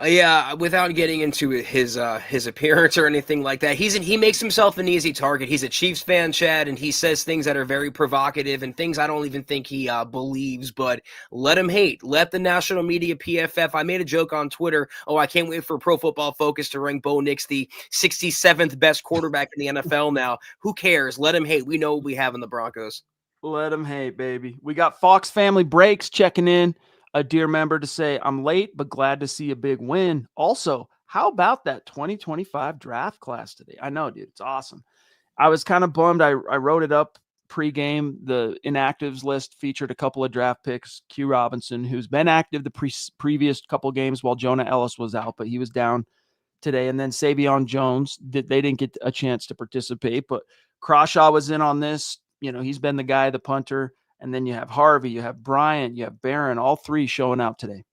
Yeah, without getting into his appearance or anything like that, he makes himself an easy target. He's a Chiefs fan, Chad, and he says things that are very provocative and things I don't even think he believes. But let him hate. Let the national media PFF. I made a joke on Twitter. Oh, I can't wait for Pro Football Focus to rank Bo Nix the 67th best quarterback in the NFL now. Who cares? Let him hate. We know what we have in the Broncos. Let him hate, baby. We got Fox Family Breaks checking in. A dear member to say, I'm late, but glad to see a big win. Also, how about that 2025 draft class today? I know, dude, it's awesome. I was kind of bummed. I wrote it up pregame. The inactives list featured a couple of draft picks. Q Robinson, who's been active the previous couple of games while Jonah Ellis was out, but he was down today. And then Savion Jones, they didn't get a chance to participate, but Crawshaw was in on this. he's been the guy, the punter. And then you have Harvey, you have Bryant, you have Barron, all three showing out today.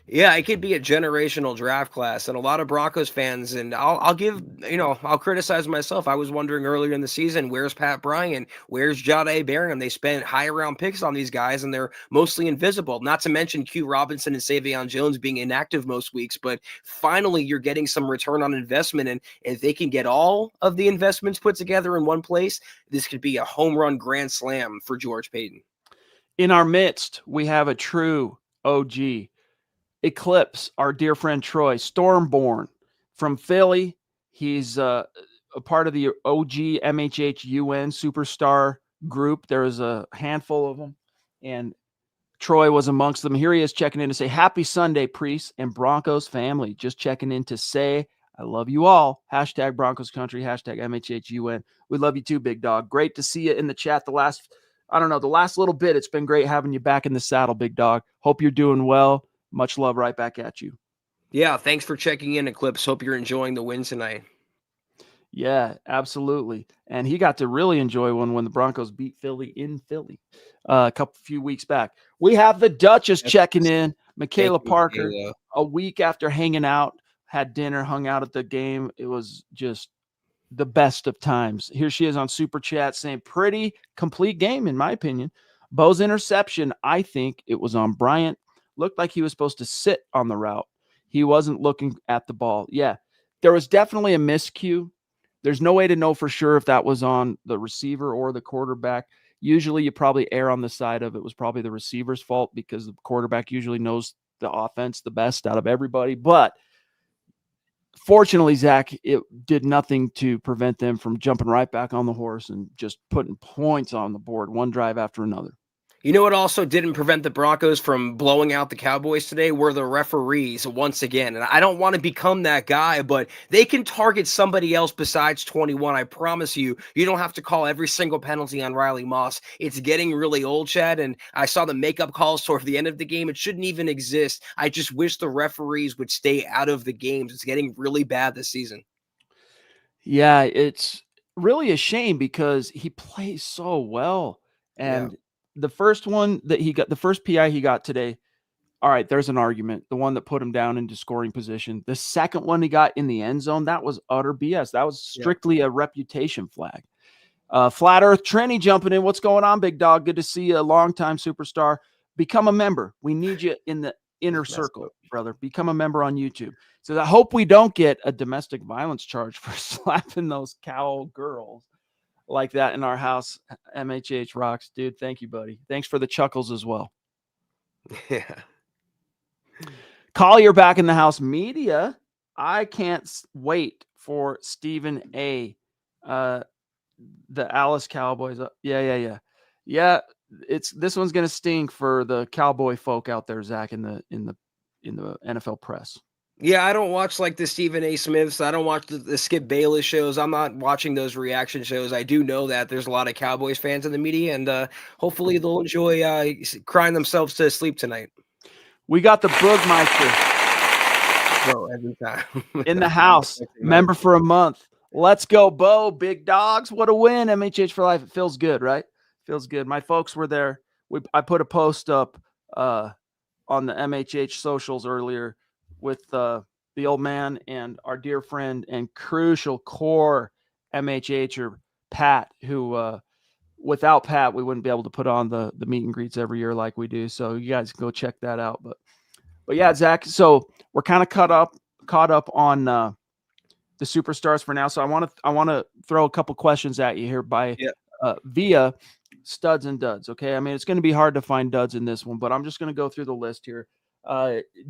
Yeah, it could be a generational draft class, and a lot of Broncos fans. And I'll give, I'll criticize myself. I was wondering earlier in the season, where's Pat Bryant? Where's Jahdae Barron? They spent high round picks on these guys, and they're mostly invisible. Not to mention Q Robinson and Savion Jones being inactive most weeks. But finally, you're getting some return on investment, and if they can get all of the investments put together in one place, this could be a home run grand slam for George Paton. In our midst, we have a true OG. Eclipse, our dear friend Troy, Stormborn from Philly. He's a part of the OG MHH UN Superstar group. There was a handful of them, and Troy was amongst them. Here he is checking in to say, happy Sunday, Priest and Broncos family. Just checking in to say, I love you all. Hashtag Broncos Country, hashtag MHH UN. We love you too, big dog. Great to see you in the chat the last little bit. It's been great having you back in the saddle, big dog. Hope you're doing well. Much love right back at you. Yeah, thanks for checking in, Eclipse. Hope you're enjoying the win tonight. Yeah, absolutely. And he got to really enjoy one when the Broncos beat Philly in Philly a few weeks back. We have the Duchess checking in, Michaela Parker, a week after hanging out, had dinner, hung out at the game. It was just the best of times. Here she is on Super Chat saying, pretty complete game, in my opinion. Bo's interception, I think it was on Bryant. Looked like he was supposed to sit on the route. He wasn't looking at the ball. Yeah, there was definitely a miscue. There's no way to know for sure if that was on the receiver or the quarterback. Usually you probably err on the side of it was probably the receiver's fault because the quarterback usually knows the offense the best out of everybody. But fortunately, Zach, it did nothing to prevent them from jumping right back on the horse and just putting points on the board, one drive after another. You know what also didn't prevent the Broncos from blowing out the Cowboys today were the referees once again. And I don't want to become that guy, but they can target somebody else besides 21. I promise you, you don't have to call every single penalty on Riley Moss. It's getting really old, Chad. And I saw the makeup calls toward the end of the game. It shouldn't even exist. I just wish the referees would stay out of the games. It's getting really bad this season. Yeah, it's really a shame because he plays so well. And the first one that he got, the first PI he got today, all right, there's an argument. The one that put him down into scoring position. The second one he got in the end zone, that was utter BS. That was strictly a reputation flag. Flat Earth Trenny jumping in. What's going on, big dog? Good to see you, a longtime superstar. Become a member. We need you in the inner circle, brother. Become a member on YouTube. So I hope we don't get a domestic violence charge for slapping those cow girls like that in our house. MHH rocks, dude. Thank you, buddy. Thanks for the chuckles as well. Yeah. Collier back in the house. Media. I can't wait for Stephen A. The Alice Cowboys. Yeah. This one's gonna sting for the Cowboy folk out there, Zach, in the NFL press. Yeah, I don't watch like the Stephen A. Smiths. I don't watch the Skip Bayless shows. I'm not watching those reaction shows. I do know that there's a lot of Cowboys fans in the media, and hopefully they'll enjoy crying themselves to sleep tonight. We got the Brugmeister. Bro, every time. In the house. Member for a month. Let's go, Bo. Big dogs. What a win. MHH for life. It feels good, right? Feels good. My folks were there. I put a post up on the MHH socials earlier with the old man and our dear friend and crucial core MHHer, Pat, who without Pat, we wouldn't be able to put on the meet and greets every year like we do. So you guys can go check that out. But yeah, Zach, so we're kind of caught up on the superstars for now. So I want to throw a couple questions at you here via studs and duds. Okay. I mean, it's going to be hard to find duds in this one, but I'm just going to go through the list here.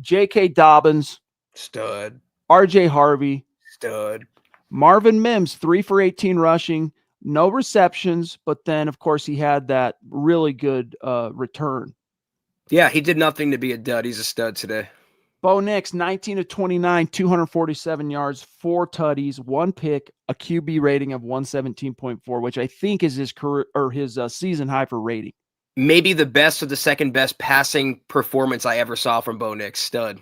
J.K. Dobbins, stud. R.J. Harvey, stud. Marvin Mims, 3 for 18 rushing, no receptions, but then of course he had that really good return. Yeah, he did nothing to be a dud. He's a stud today. Bo Nix, 19 of 29, 247 yards, 4 tutties, 1 pick, a QB rating of 117.4, which I think is his career or his season high for rating. Maybe the best or the second best passing performance I ever saw from Bo Nix. Stud.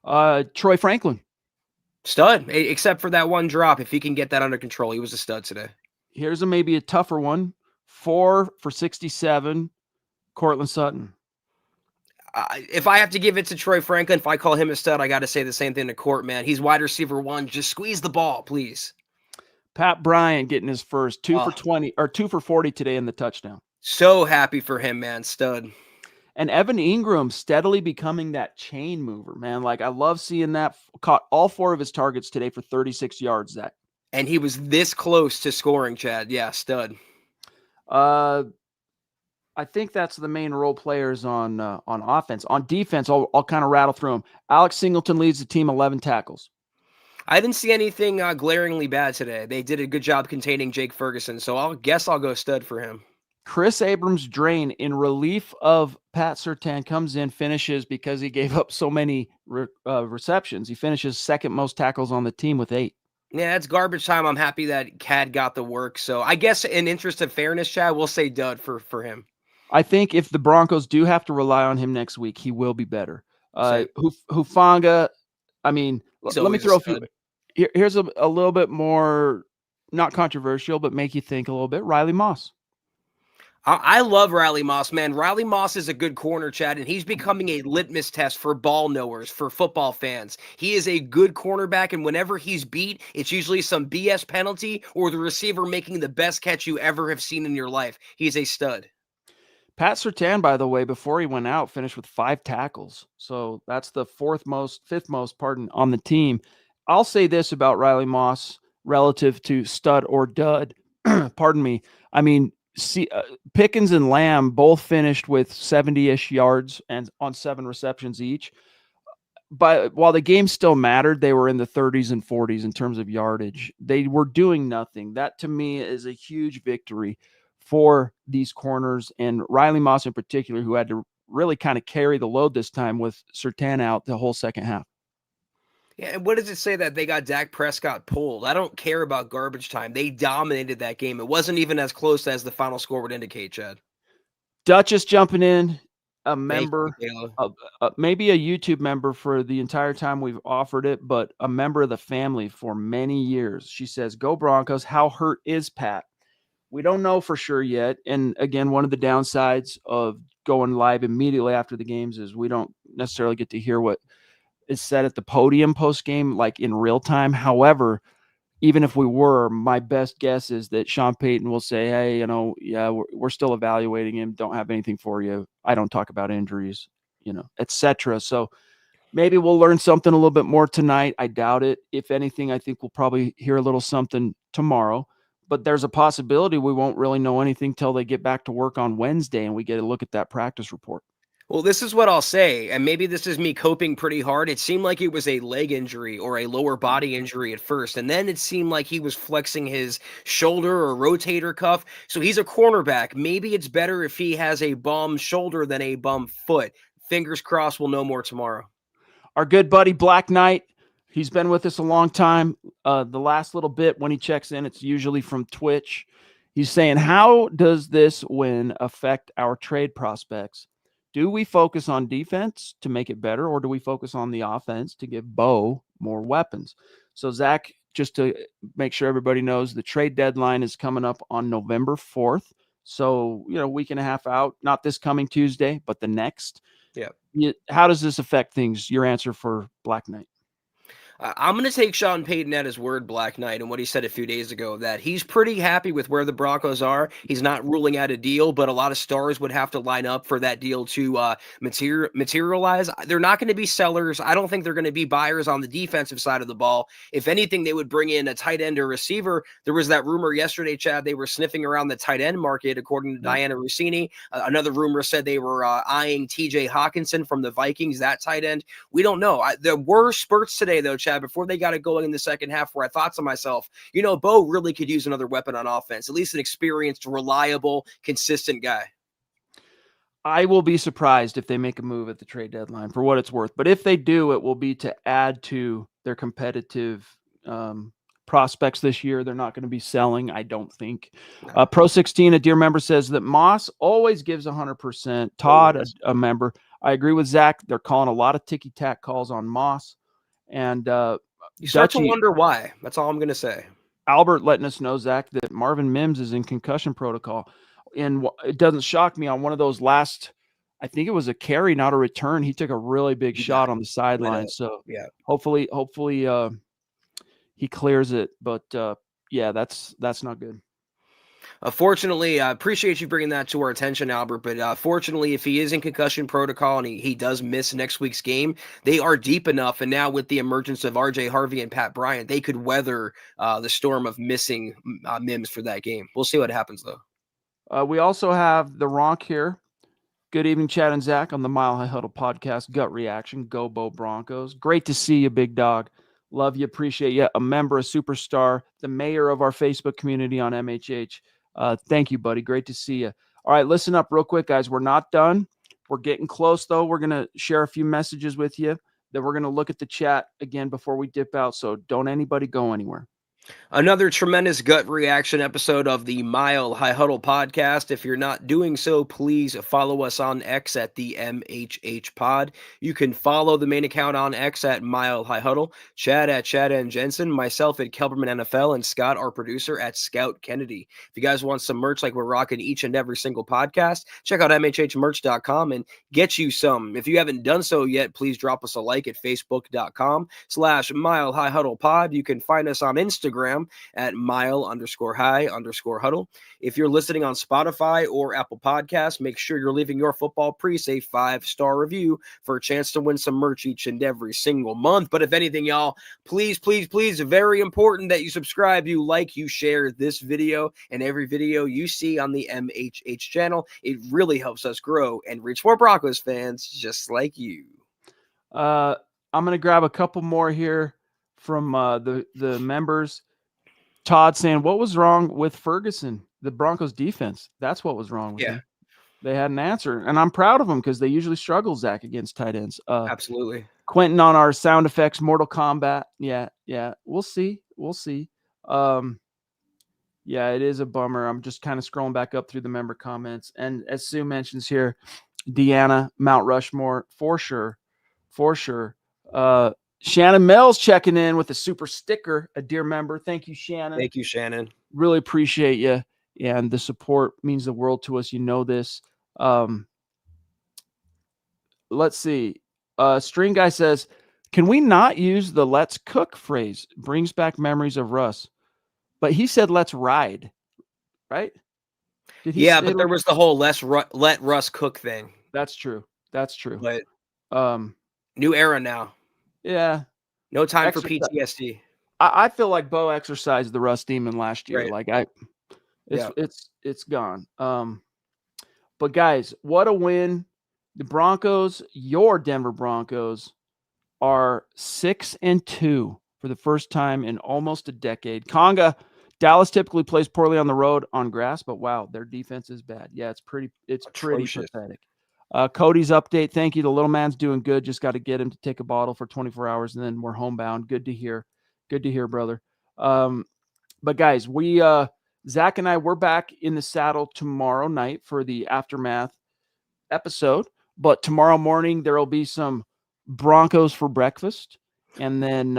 Troy Franklin. Stud, except for that one drop. If he can get that under control, he was a stud today. Here's maybe a tougher one. 4 for 67, Cortland Sutton. If I have to give it to Troy Franklin, if I call him a stud, I got to say the same thing to Court, man. He's wide receiver 1. Just squeeze the ball, please. Pat Bryant getting his first 2 for Oh. 20 or 2 for 40 today in the touchdown. So happy for him, man. Stud. And Evan Ingram steadily becoming that chain mover, man. Like, I love seeing that. Caught all 4 of his targets today for 36 yards, Zach. And he was this close to scoring, Chad. Yeah, stud. I think that's the main role players on offense. On defense, I'll kind of rattle through them. Alex Singleton leads the team, 11 tackles. I didn't see anything glaringly bad today. They did a good job containing Jake Ferguson, so I'll go stud for him. Chris Abrams-Drain, in relief of Pat Surtain, comes in, finishes because he gave up so many receptions. He finishes second most tackles on the team with 8. Yeah, it's garbage time. I'm happy that Cad got the work. So I guess in interest of fairness, Chad, we'll say dud for him. I think if the Broncos do have to rely on him next week, he will be better. Hufanga, I mean, let me throw a few. Here's a little bit more, not controversial, but make you think a little bit. Riley Moss. I love Riley Moss, man. Riley Moss is a good corner, Chad, and he's becoming a litmus test for ball knowers, for football fans. He is a good cornerback, and whenever he's beat, it's usually some BS penalty or the receiver making the best catch you ever have seen in your life. He's a stud. Pat Surtain, by the way, before he went out, finished with 5 tackles. So that's the fifth most, on the team. I'll say this about Riley Moss relative to stud or dud. Pardon me. I mean, Pickens and Lamb both finished with 70-ish yards and on 7 receptions each. But while the game still mattered, they were in the 30s and 40s in terms of yardage. They were doing nothing. That, to me, is a huge victory for these corners, and Riley Moss in particular, who had to really kind of carry the load this time with Surtain out the whole second half. Yeah, and what does it say that they got Dak Prescott pulled? I don't care about garbage time. They dominated that game. It wasn't even as close as the final score would indicate, Chad. Duchess jumping in, a member, maybe a YouTube member for the entire time we've offered it, but a member of the family for many years. She says, "Go Broncos. How hurt is Pat?" We don't know for sure yet. And again, one of the downsides of going live immediately after the games is we don't necessarily get to hear what is said at the podium post-game, like in real time. However, even if we were, my best guess is that Sean Payton will say, "Hey, we're still evaluating him. Don't have anything for you. I don't talk about injuries, etc." So maybe we'll learn something a little bit more tonight. I doubt it. If anything, I think we'll probably hear a little something tomorrow. But there's a possibility we won't really know anything till they get back to work on Wednesday and we get a look at that practice report. Well, this is what I'll say, and maybe this is me coping pretty hard. It seemed like it was a leg injury or a lower body injury at first, and then it seemed like he was flexing his shoulder or rotator cuff. So he's a cornerback. Maybe it's better if he has a bum shoulder than a bum foot. Fingers crossed, we'll know more tomorrow. Our good buddy Black Knight, he's been with us a long time. The last little bit when he checks in, it's usually from Twitch. He's saying, how does this win affect our trade prospects? Do we focus on defense to make it better, or do we focus on the offense to give Bo more weapons? So, Zach, just to make sure everybody knows, the trade deadline is coming up on November 4th. So, a week and a half out, not this coming Tuesday, but the next. Yeah. How does this affect things? Your answer for Black Knight. I'm going to take Sean Payton at his word, Black Knight, and what he said a few days ago, that he's pretty happy with where the Broncos are. He's not ruling out a deal, but a lot of stars would have to line up for that deal to materialize. They're not going to be sellers. I don't think they're going to be buyers on the defensive side of the ball. If anything, they would bring in a tight end or receiver. There was that rumor yesterday, Chad, they were sniffing around the tight end market, according to Diana Rossini. Another rumor said they were eyeing TJ Hawkinson from the Vikings, that tight end. We don't know. There were spurts today, though, Chad, before they got it going in the second half, where I thought to myself, Bo really could use another weapon on offense, at least an experienced, reliable, consistent guy. I will be surprised if they make a move at the trade deadline, for what it's worth. But if they do, it will be to add to their competitive prospects this year. They're not going to be selling, I don't think. Pro 16, a dear member, says that Moss always gives 100%. Todd, a member, I agree with Zach. They're calling a lot of ticky-tack calls on Moss. And you start to wonder why. That's all I'm going to say. Albert letting us know, Zach, that Marvin Mims is in concussion protocol. And it doesn't shock me on one of those last, I think it was a carry, not a return. He took a really big shot on the sideline. So Yeah. hopefully he clears it. But yeah, that's not good. Fortunately, I appreciate you bringing that to our attention, Albert. But fortunately, if he is in concussion protocol and he does miss next week's game, they are deep enough. And now with the emergence of RJ Harvey and Pat Bryant, they could weather the storm of missing Mims for that game. We'll see what happens, though. We also have the Ronk here. Good evening, Chad and Zach on the Mile High Huddle podcast. Gut reaction. Go Bo Broncos. Great to see you, big dog. Love you. Appreciate you. A member, a superstar, the mayor of our Facebook community on MHH. Thank you, buddy. Great to see you. All right, listen up real quick, guys. We're not done. We're getting close, though. We're going to share a few messages with you. Then we're going to look at the chat again before we dip out. So don't anybody go anywhere. Another tremendous gut reaction episode of the Mile High Huddle podcast. If you're not doing so, please follow us on X at the MHH Pod. You can follow the main account on X at Mile High Huddle, Chad at Chad and Jensen, myself at Kelberman NFL, and Scott, our producer, at Scout Kennedy. If you guys want some merch like we're rocking each and every single podcast, check out MHHmerch.com and get you some. If you haven't done so yet, please drop us a like at Facebook.com/Mile High Huddle Pod. You can find us on Instagram at mile_high_huddle. If you're listening on Spotify or Apple Podcasts, make sure you're leaving your football priest a 5-star review for a chance to win some merch each and every single month. But if anything, y'all, please, very important that you subscribe, you like, you share this video and every video you see on the MHH channel. It really helps us grow and reach more Broncos fans just like you. I'm going to grab a couple more here from the members. Todd saying, what was wrong with Ferguson, the Broncos defense? That's what was wrong with him. They had an answer, and I'm proud of them because they usually struggle, Zach, against tight ends. Absolutely. Quentin on our sound effects, Mortal Kombat. Yeah. We'll see. Yeah, it is a bummer. I'm just kind of scrolling back up through the member comments. And as Sue mentions here, Deanna, Mount Rushmore, for sure. Shannon Mills checking in with a super sticker, a dear member. Thank you, Shannon. Thank you, Shannon. Really appreciate you. And the support means the world to us. You know this. Let's see. String Guy says, can we not use the let's cook phrase? Brings back memories of Russ. But he said, let's ride. Right? Yeah, but there was the whole let Russ cook thing. That's true. But new era now. Yeah. No time for PTSD. I feel like Bo exercised the Russ demon last year. Right. Like it's gone. But guys, what a win. The Broncos, your Denver Broncos, are 6-2 for the first time in almost a decade. Dallas typically plays poorly on the road on grass, but wow, their defense is bad. Yeah, it's pretty pathetic. Cody's update. Thank you. The little man's doing good. Just got to get him to take a bottle for 24 hours, and then we're homebound. Good to hear, brother. But guys, Zach and I, we're back in the saddle tomorrow night for the Aftermath episode. But tomorrow morning, there will be some Broncos for breakfast. And then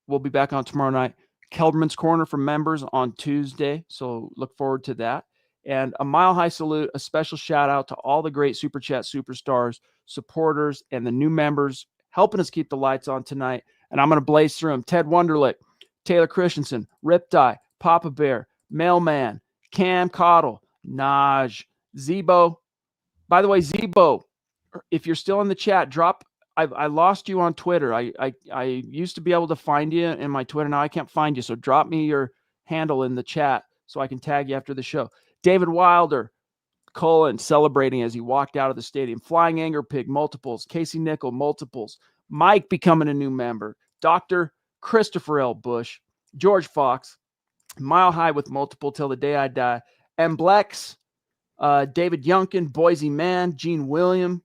we'll be back on tomorrow night. Kelberman's Corner for members on Tuesday. So look forward to that. And a mile high salute, a special shout out to all the great Super Chat superstars, supporters, and the new members helping us keep the lights on tonight. And I'm going to blaze through them. Ted Wunderlich, Taylor Christensen, Riptide, Papa Bear, Mailman, Cam Cottle, Naj, Zebo. By the way, Zebo, if you're still in the chat, I lost you on Twitter. I used to be able to find you in my Twitter. Now I can't find you. So drop me your handle in the chat so I can tag you after the show. David Wilder, Cullen celebrating as he walked out of the stadium. Flying Anger Pig, multiples. Casey Nickel, multiples. Mike becoming a new member. Dr. Christopher L. Bush. George Fox. Mile High with multiple till the day I die. M. Blex. David Yunkin. Boise Man. Gene William.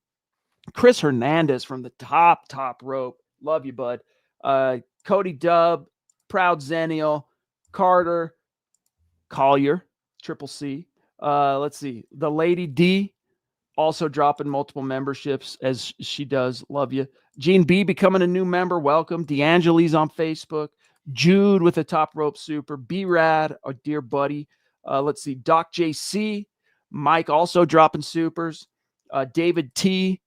Chris Hernandez from the top rope. Love you, bud. Cody Dubb. Proud Zennial. Carter. Collier. Triple C. Let's see. The Lady D also dropping multiple memberships as she does. Love you. Gene B becoming a new member. Welcome. D'Angeli's on Facebook. Jude with a top rope super. B-Rad, our dear buddy. Let's see. Doc JC. Mike also dropping supers. David T.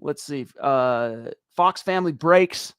Let's see. Fox Family Breaks.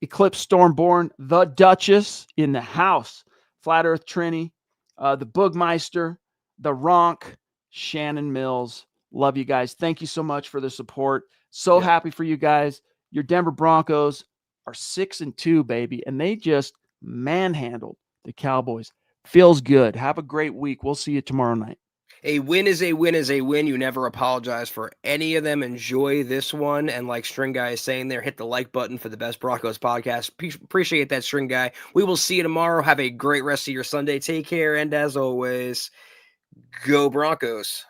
Eclipse Stormborn. The Duchess in the house. Flat Earth Trini. The Boogmeister. The Ronk. Shannon Mills. Love you guys. Thank you so much for the support. So happy for you guys. Your Denver Broncos are 6-2, baby, and they just manhandled the Cowboys. Feels good. Have a great week. We'll see you tomorrow night. A win is a win is a win. You never apologize for any of them. Enjoy this one. And like String Guy is saying there, hit the like button for the Best Broncos podcast. Appreciate that, String Guy. We will see you tomorrow. Have a great rest of your Sunday. Take care. And as always, go Broncos.